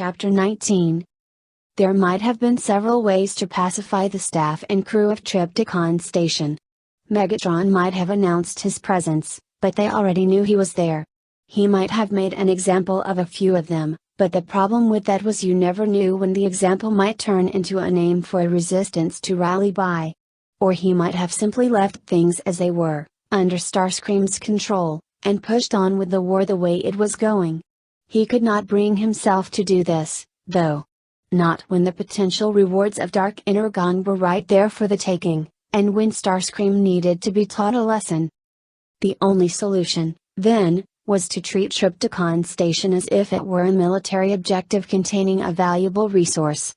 Chapter 19. There might have been several ways to pacify the staff and crew of Trypticon Station. Megatron might have announced his presence, but they already knew he was there. He might have made an example of a few of them, but the problem with that was you never knew when the example might turn into a name for a resistance to rally by. Or he might have simply left things as they were, under Starscream's control, and pushed on with the war the way it was going. He could not bring himself to do this, though. Not when the potential rewards of Dark Energon were right there for the taking, and when Starscream needed to be taught a lesson. The only solution, then, was to treat Trypticon Station as if it were a military objective containing a valuable resource.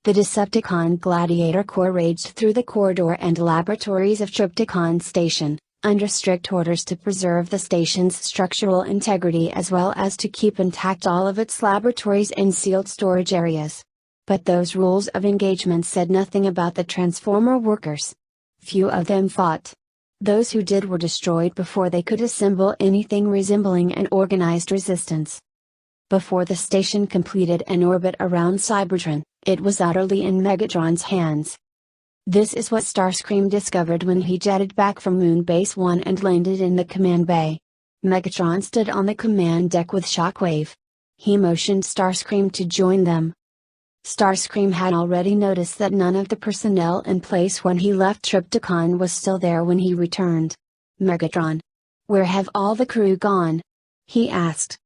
The Decepticon Gladiator Corps raged through the corridor and laboratories of Trypticon Station, under strict orders to preserve the station's structural integrity as well as to keep intact all of its laboratories and sealed storage areas. But those rules of engagement said nothing about the Transformer workers. Few of them fought. Those who did were destroyed before they could assemble anything resembling an organized resistance. Before the station completed an orbit around Cybertron, it was utterly in Megatron's hands. This is what Starscream discovered when he jetted back from Moon Base 1 and landed in the command bay. Megatron stood on the command deck with Shockwave. He motioned Starscream to join them. Starscream had already noticed that none of the personnel in place when he left Trypticon was still there when he returned. "Megatron. Where have all the crew gone?" he asked.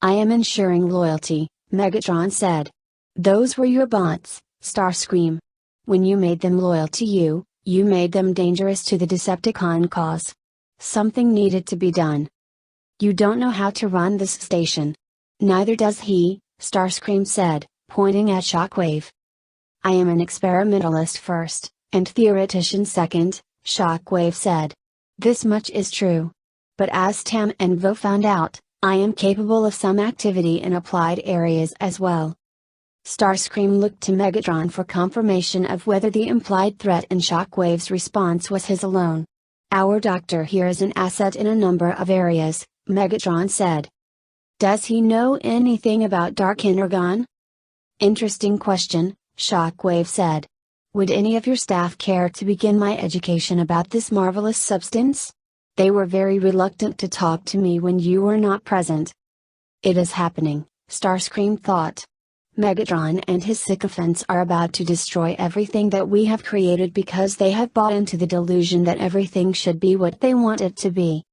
"I am ensuring loyalty," Megatron said. "Those were your bots, Starscream. When you made them loyal to you, you made them dangerous to the Decepticon cause. Something needed to be done. You don't know how to run this station. Neither does he," Starscream said, pointing at Shockwave. "I am an experimentalist first, and theoretician second," Shockwave said. "This much is true. But as Tam and Vo found out, I am capable of some activity in applied areas as well." Starscream looked to Megatron for confirmation of whether the implied threat in Shockwave's response was his alone. "Our doctor here is an asset in a number of areas," Megatron said. "Does he know anything about Dark Energon?" "Interesting question," Shockwave said. "Would any of your staff care to begin my education about this marvelous substance? They were very reluctant to talk to me when you were not present." "It is happening," Starscream thought. "Megatron and his sycophants are about to destroy everything that we have created because they have bought into the delusion that everything should be what they want it to be."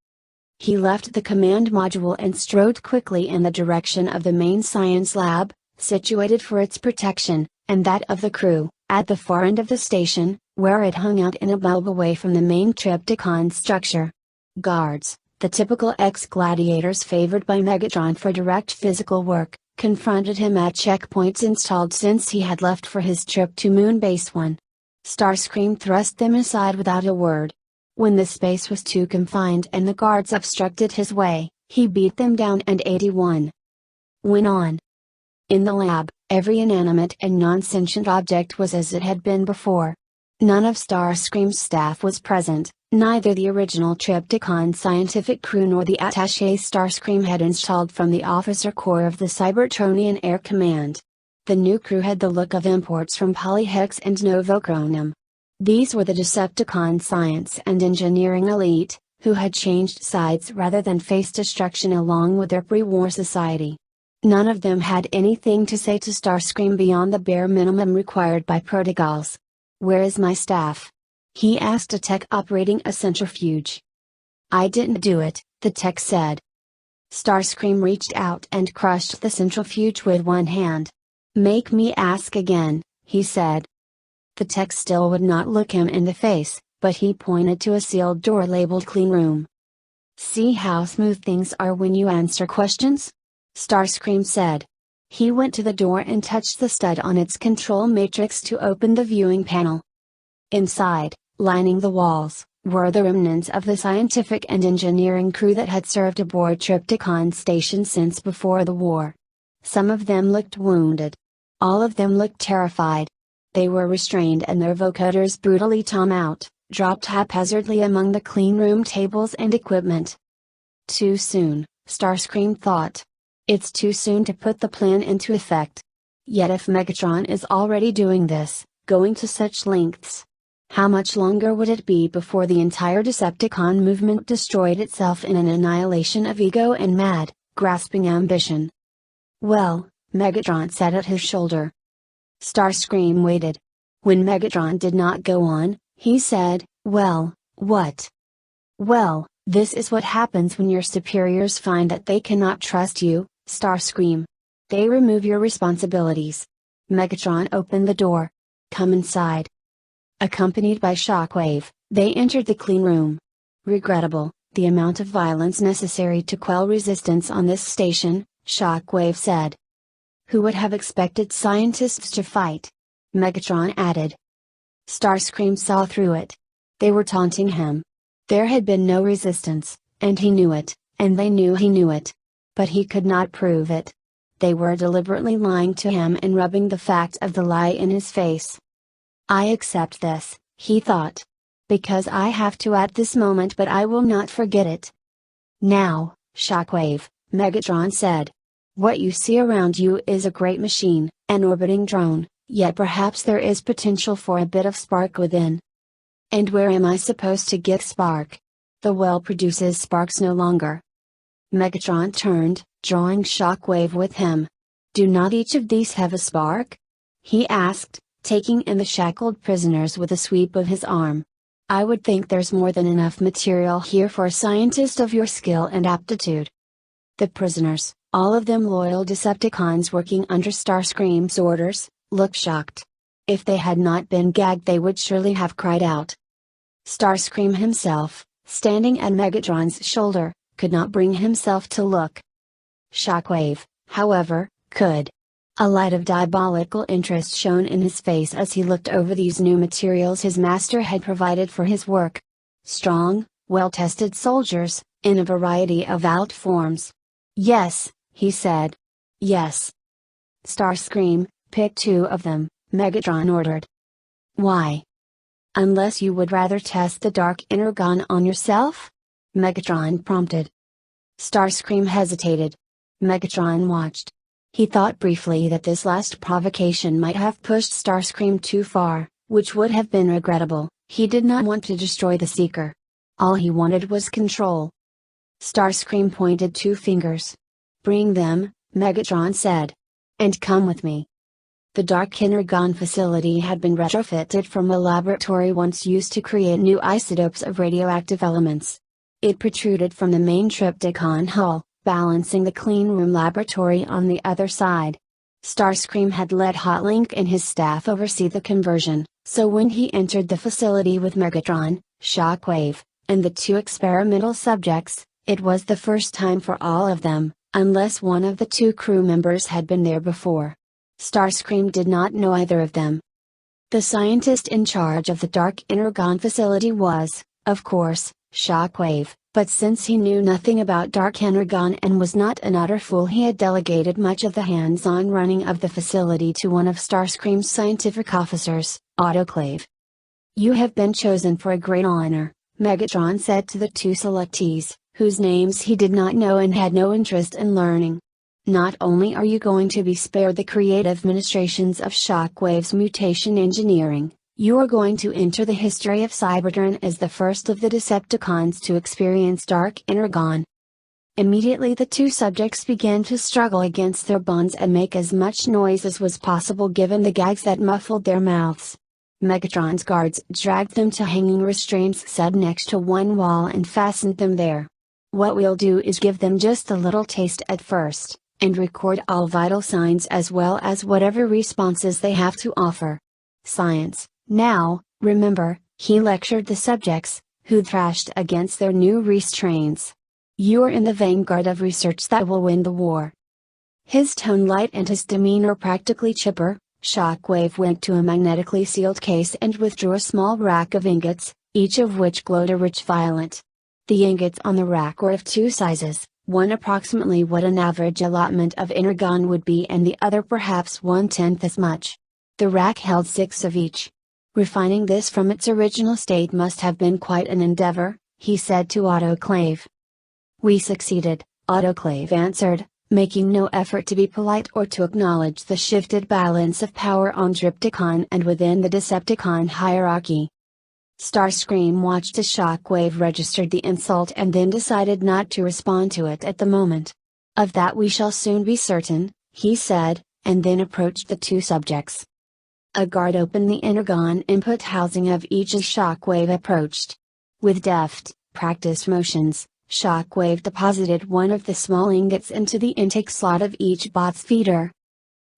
He left the command module and strode quickly in the direction of the main science lab, situated for its protection, and that of the crew, at the far end of the station, where it hung out in a bulb away from the main Trypticon structure. Guards, the typical ex-gladiators favored by Megatron for direct physical work, confronted him at checkpoints installed since he had left for his trip to Moon Base 1. Starscream thrust them aside without a word. When the space was too confined and the guards obstructed his way, he beat them down and 81 went on. In the lab, every inanimate and non-sentient object was as it had been before. None of Starscream's staff was present, neither the original Trypticon scientific crew nor the attaché Starscream had installed from the officer corps of the Cybertronian Air Command. The new crew had the look of imports from Polyhex and Novochronum. These were the Decepticon science and engineering elite, who had changed sides rather than face destruction along with their pre-war society. None of them had anything to say to Starscream beyond the bare minimum required by protocols. "Where is my staff?" he asked a tech operating a centrifuge. "I didn't do it," the tech said. Starscream reached out and crushed the centrifuge with one hand. "Make me ask again," he said. The tech still would not look him in the face, but he pointed to a sealed door labeled "Clean Room." "See how smooth things are when you answer questions?" Starscream said. He went to the door and touched the stud on its control matrix to open the viewing panel. Inside, lining the walls, were the remnants of the scientific and engineering crew that had served aboard Trypticon Station since before the war. Some of them looked wounded. All of them looked terrified. They were restrained and their vocoders brutally tom out, dropped haphazardly among the clean room tables and equipment. Too soon, Starscream thought. It's too soon to put the plan into effect. Yet if Megatron is already doing this, going to such lengths, how much longer would it be before the entire Decepticon movement destroyed itself in an annihilation of ego and mad, grasping ambition? Well, Megatron sat at his shoulder. Starscream waited. When Megatron did not go on, he said, "Well, what?" "Well, this is what happens when your superiors find that they cannot trust you, Starscream. They remove your responsibilities." Megatron opened the door. "Come inside." Accompanied by Shockwave, they entered the clean room. "Regrettable, the amount of violence necessary to quell resistance on this station," Shockwave said. "Who would have expected scientists to fight?" Megatron added. Starscream saw through it. They were taunting him. There had been no resistance, and he knew it, and they knew he knew it. But he could not prove it. They were deliberately lying to him and rubbing the fact of the lie in his face. "I accept this," he thought. "Because I have to at this moment, but I will not forget it." "Now, Shockwave," Megatron said. "What you see around you is a great machine, an orbiting drone, yet perhaps there is potential for a bit of spark within." "And where am I supposed to get spark? The well produces sparks no longer." Megatron turned, drawing Shockwave with him. "Do not each of these have a spark?" he asked, taking in the shackled prisoners with a sweep of his arm. "I would think there's more than enough material here for a scientist of your skill and aptitude." The prisoners, all of them loyal Decepticons working under Starscream's orders, looked shocked. If they had not been gagged, they would surely have cried out. Starscream himself, standing at Megatron's shoulder, could not bring himself to look. Shockwave, however, could. A light of diabolical interest shone in his face as he looked over these new materials his master had provided for his work. Strong, well-tested soldiers, in a variety of alt forms. "Yes," he said. "Yes." "Starscream, pick 2 of them," Megatron ordered. "Why?" "Unless you would rather test the Dark Energon on yourself?" Megatron prompted. Starscream hesitated. Megatron watched. He thought briefly that this last provocation might have pushed Starscream too far, which would have been regrettable. He did not want to destroy the Seeker. All he wanted was control. Starscream pointed 2 fingers. "Bring them," Megatron said. "And come with me." The Dark Energon facility had been retrofitted from a laboratory once used to create new isotopes of radioactive elements. It protruded from the main Trypticon hull, balancing the cleanroom laboratory on the other side. Starscream had let Hotlink and his staff oversee the conversion, so when he entered the facility with Megatron, Shockwave, and the 2 experimental subjects, it was the first time for all of them, unless one of the 2 crew members had been there before. Starscream did not know either of them. The scientist in charge of the Dark Energon facility was, of course, Shockwave, but since he knew nothing about Dark Energon and was not an utter fool, he had delegated much of the hands-on running of the facility to one of Starscream's scientific officers, Autoclave. "You have been chosen for a great honor," Megatron said to the 2 selectees, whose names he did not know and had no interest in learning. "Not only are you going to be spared the creative ministrations of Shockwave's mutation engineering, you are going to enter the history of Cybertron as the first of the Decepticons to experience Dark Energon." Immediately the 2 subjects began to struggle against their bonds and make as much noise as was possible given the gags that muffled their mouths. Megatron's guards dragged them to hanging restraints set next to one wall and fastened them there. "What we'll do is give them just a little taste at first, and record all vital signs as well as whatever responses they have to offer. Science, now, remember," he lectured the subjects, who thrashed against their new restraints. "You are in the vanguard of research that will win the war." His tone light and his demeanor practically chipper, Shockwave went to a magnetically sealed case and withdrew a small rack of ingots, each of which glowed a rich violet. The ingots on the rack were of 2 sizes, one approximately what an average allotment of energon would be and the other perhaps 1/10 as much. The rack held 6 of each. "Refining this from its original state must have been quite an endeavor," he said to Autoclave. "We succeeded," Autoclave answered, making no effort to be polite or to acknowledge the shifted balance of power on Trypticon and within the Decepticon hierarchy. Starscream watched as Shockwave registered the insult and then decided not to respond to it at the moment. "Of that we shall soon be certain," he said, and then approached the two subjects. A guard opened the energon input housing of each as Shockwave approached. With deft, practiced motions, Shockwave deposited one of the small ingots into the intake slot of each bot's feeder.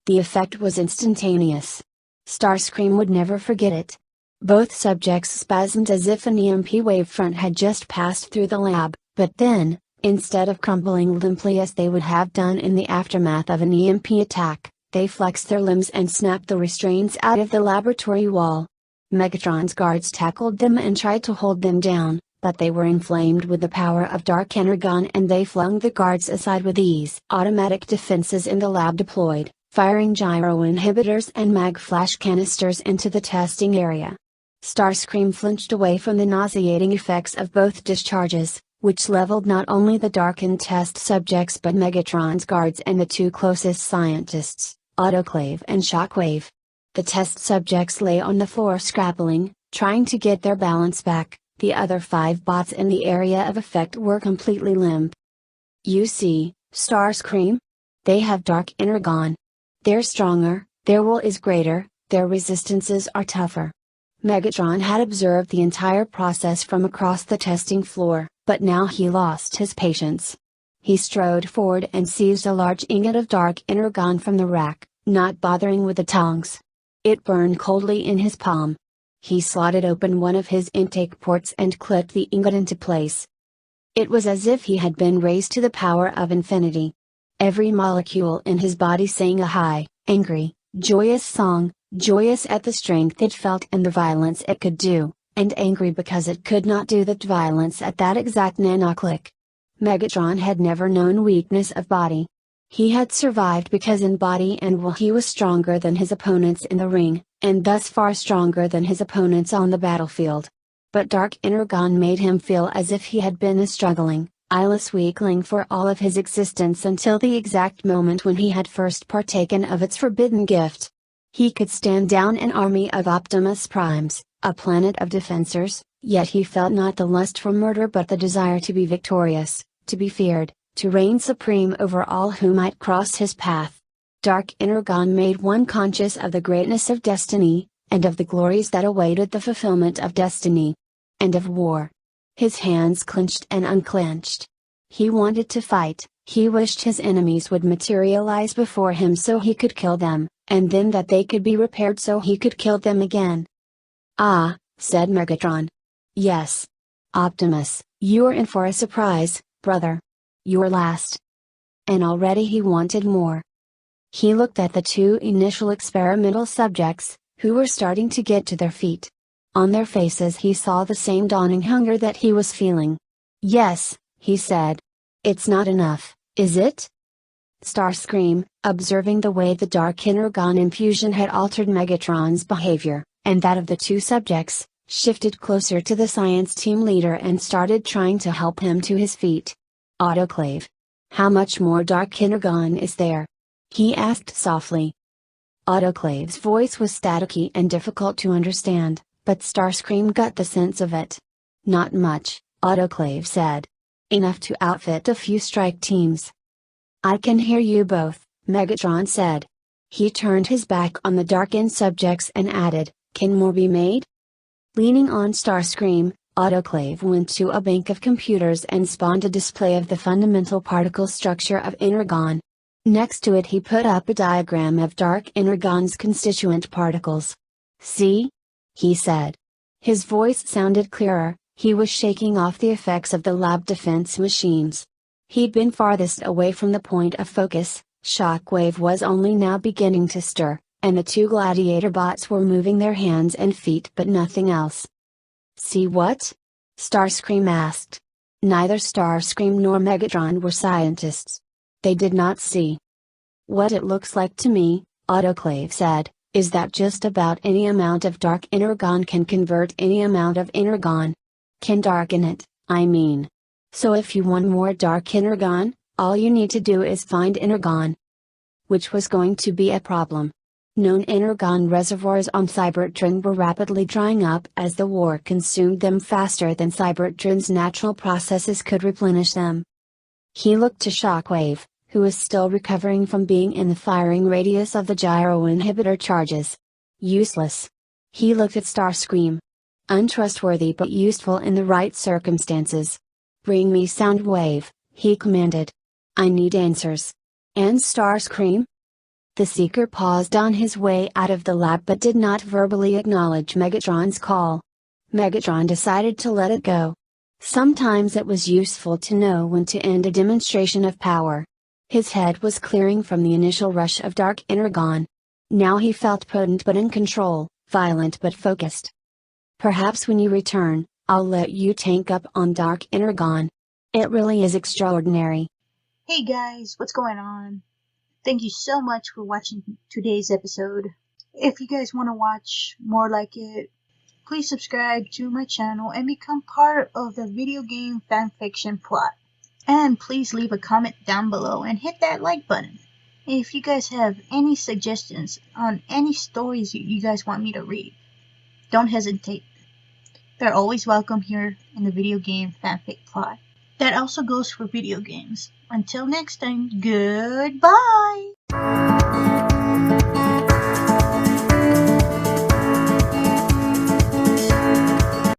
The effect was instantaneous. Starscream would never forget it. Both subjects spasmed as if an EMP wavefront had just passed through the lab, but then, instead of crumbling limply as they would have done in the aftermath of an EMP attack, they flexed their limbs and snapped the restraints out of the laboratory wall. Megatron's guards tackled them and tried to hold them down, but they were inflamed with the power of Dark Energon and they flung the guards aside with ease. Automatic defenses in the lab deployed, firing gyro inhibitors and mag flash canisters into the testing area. Starscream flinched away from the nauseating effects of both discharges, which leveled not only the darkened test subjects but Megatron's guards and the two closest scientists, Autoclave and Shockwave. The test subjects lay on the floor scrabbling, trying to get their balance back. The other 5 bots in the area of effect were completely limp. "You see, Starscream? They have Dark Energon. They're stronger, their will is greater, their resistances are tougher." Megatron had observed the entire process from across the testing floor, but now he lost his patience. He strode forward and seized a large ingot of Dark Energon from the rack, not bothering with the tongs. It burned coldly in his palm. He slotted open one of his intake ports and clipped the ingot into place. It was as if he had been raised to the power of infinity. Every molecule in his body sang a high, angry, joyous song, joyous at the strength it felt and the violence it could do, and angry because it could not do that violence at that exact nanoclick. Megatron had never known weakness of body. He had survived because in body and will he was stronger than his opponents in the ring, and thus far stronger than his opponents on the battlefield. But Dark Energon made him feel as if he had been a struggling, eyeless weakling for all of his existence until the exact moment when he had first partaken of its forbidden gift. He could stand down an army of Optimus Primes, a planet of defensors, yet he felt not the lust for murder but the desire to be victorious, to be feared, to reign supreme over all who might cross his path. Dark Energon made one conscious of the greatness of destiny, and of the glories that awaited the fulfillment of destiny. And of war. His hands clenched and unclenched. He wanted to fight, he wished his enemies would materialize before him so he could kill them, and then that they could be repaired so he could kill them again. "Ah," said Megatron. "Yes. Optimus, you're in for a surprise, brother. You're last." And already he wanted more. He looked at the two initial experimental subjects, who were starting to get to their feet. On their faces he saw the same dawning hunger that he was feeling. "Yes," he said. "It's not enough, is it?" Starscream, observing the way the Dark Energon infusion had altered Megatron's behavior, and that of the two subjects, shifted closer to the science team leader and started trying to help him to his feet. "Autoclave. How much more Dark Energon is there?" he asked softly. Autoclave's voice was staticky and difficult to understand, but Starscream got the sense of it. "Not much," Autoclave said. "Enough to outfit a few strike teams." "I can hear you both," Megatron said. He turned his back on the darkened subjects and added, "Can more be made?" Leaning on Starscream, Autoclave went to a bank of computers and spawned a display of the fundamental particle structure of Energon. Next to it he put up a diagram of Dark Energon's constituent particles. "See?" he said. His voice sounded clearer, he was shaking off the effects of the lab defense machines. He'd been farthest away from the point of focus, Shockwave was only now beginning to stir, and the two gladiator bots were moving their hands and feet but nothing else. "See what?" Starscream asked. Neither Starscream nor Megatron were scientists. They did not see. "What it looks like to me," Autoclave said, "is that just about any amount of Dark Energon can convert any amount of Energon. Can darken it, I mean. So if you want more Dark Energon, All you need to do is find energon. Which was going to be a problem. Known energon reservoirs on Cybertron were rapidly drying up as the war consumed them faster than Cybertron's natural processes could replenish them. He looked to Shockwave, who was still recovering from being in the firing radius of the gyro inhibitor charges. Useless. He looked at Starscream. Untrustworthy but useful in the right circumstances. Bring me Soundwave, he commanded. I need answers. And Starscream? The Seeker paused on his way out of the lab but did not verbally acknowledge Megatron's call. Megatron decided to let it go. Sometimes it was useful to know when to end a demonstration of power. His head was clearing from the initial rush of dark energon. Now he felt potent but in control, violent but focused. Perhaps when you return, I'll let you tank up on dark energon. It really is extraordinary. Hey guys, what's going on? Thank you so much for watching today's episode. If you guys want to watch more like it, please subscribe to my channel and become part of the video game fanfiction plot. And please leave a comment down below and hit that like button. If you guys have any suggestions on any stories you guys want me to read, don't hesitate. They're always welcome here in the video game fanfic plot. That also goes for video games. Until next time, goodbye!